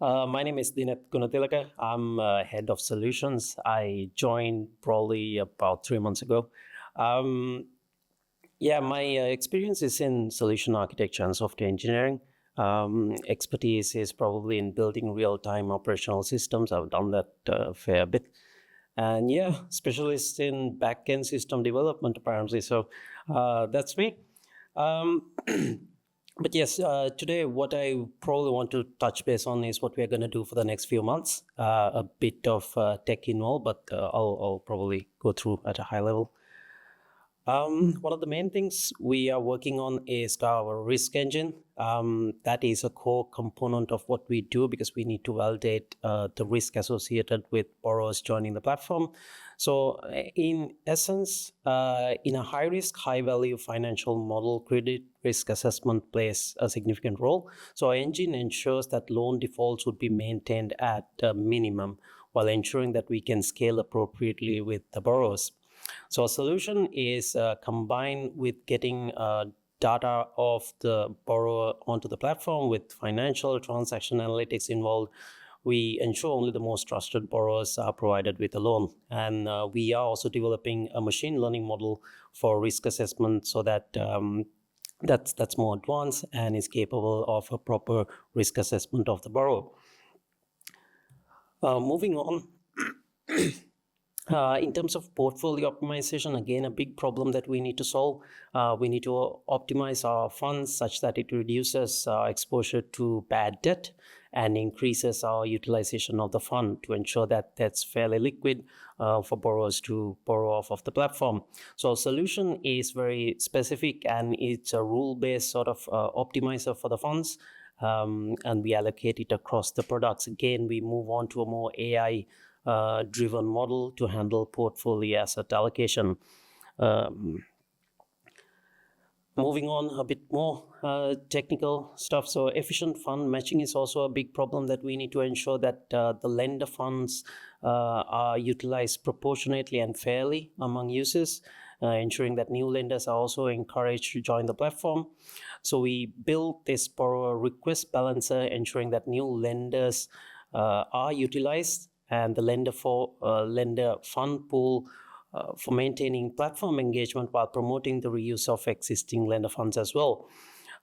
My name is Dinat Gunatilaka. I'm head of solutions. I joined Brolly about 3 months ago. Um, yeah, my experience is in solution architecture and software engineering. Expertise is probably in building real-time operational systems. I've done that a fair bit. And yeah, specialist in back-end system development apparently. So that's me. Um, but yes, today what I probably want to touch base on is what we are going to do for the next few months. A bit of tech involved, but I'll probably go through at a high level. One of the main things we are working on is our risk engine. That is a core component of what we do because we need to validate the risk associated with borrowers joining the platform. So, in essence, in a high risk, high value financial model, credit risk assessment plays a significant role. So, our engine ensures that loan defaults would be maintained at a minimum while ensuring that we can scale appropriately with the borrowers. So a solution is combined with getting data of the borrower onto the platform with financial transaction analytics involved. We ensure only the most trusted borrowers are provided with a loan. And we are also developing a machine learning model for risk assessment so that that's more advanced and is capable of a proper risk assessment of the borrower. Moving on. In terms of portfolio optimization, again, a big problem that we need to solve. We need to optimize our funds such that it reduces exposure to bad debt and increases our utilization of the fund to ensure that that's fairly liquid for borrowers to borrow off of the platform. So our solution is very specific and it's a rule-based sort of optimizer for the funds. And we allocate it across the products. Again, we move on to a more AI driven model to handle portfolio asset allocation. Moving on a bit more technical stuff. So efficient fund matching is also a big problem that we need to ensure that the lender funds are utilized proportionately and fairly among users, ensuring that new lenders are also encouraged to join the platform. So we built this borrower request balancer, ensuring that new lenders are utilized and the lender fund pool for maintaining platform engagement while promoting the reuse of existing lender funds as well.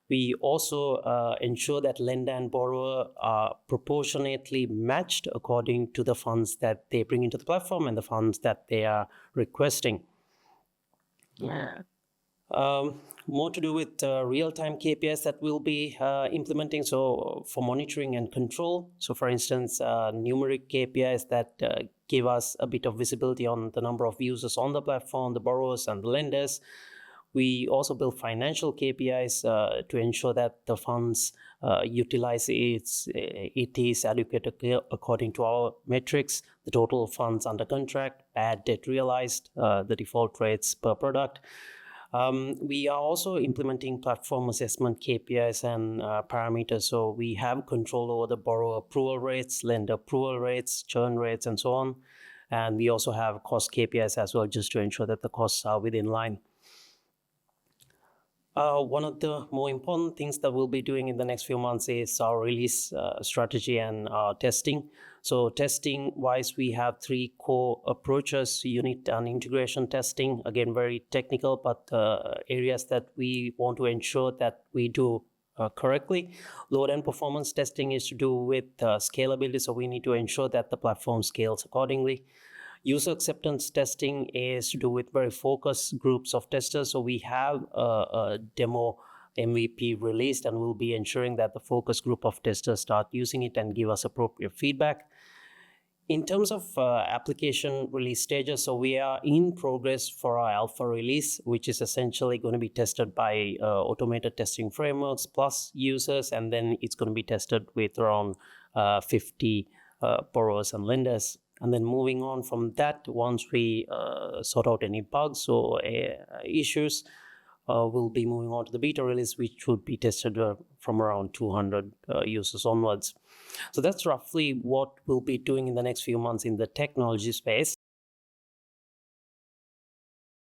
We also ensure that lender and borrower are proportionately matched according to the funds that they bring into the platform and the funds that they are requesting. Yeah. More to do with real-time KPIs that we'll be implementing. So for monitoring and control. So for instance, numeric KPIs that give us a bit of visibility on the number of users on the platform, the borrowers and the lenders. We also build financial KPIs to ensure that the funds utilize it is adequate according to our metrics, the total funds under contract, bad debt realized, the default rates per product. We are also implementing platform assessment KPIs and parameters. So we have control over the borrower approval rates, lender approval rates, churn rates, and so on. And we also have cost KPIs as well, just to ensure that the costs are within line. One of the more important things that we'll be doing in the next few months is our release strategy and testing. So testing wise, we have three core approaches: unit and integration testing. Again, very technical, but areas that we want to ensure that we do correctly. Load and performance testing is to do with scalability. So we need to ensure that the platform scales accordingly. User acceptance testing is to do with very focused groups of testers. So we have a demo MVP released and we'll be ensuring that the focus group of testers start using it and give us appropriate feedback. In terms of application release stages, so we are in progress for our alpha release, which is essentially going to be tested by automated testing frameworks plus users, and then it's going to be tested with around 50 borrowers and lenders. And then moving on from that, once we sort out any bugs or issues, we'll be moving on to the beta release, which would be tested from around 200 users onwards. So that's roughly what we'll be doing in the next few months in the technology space.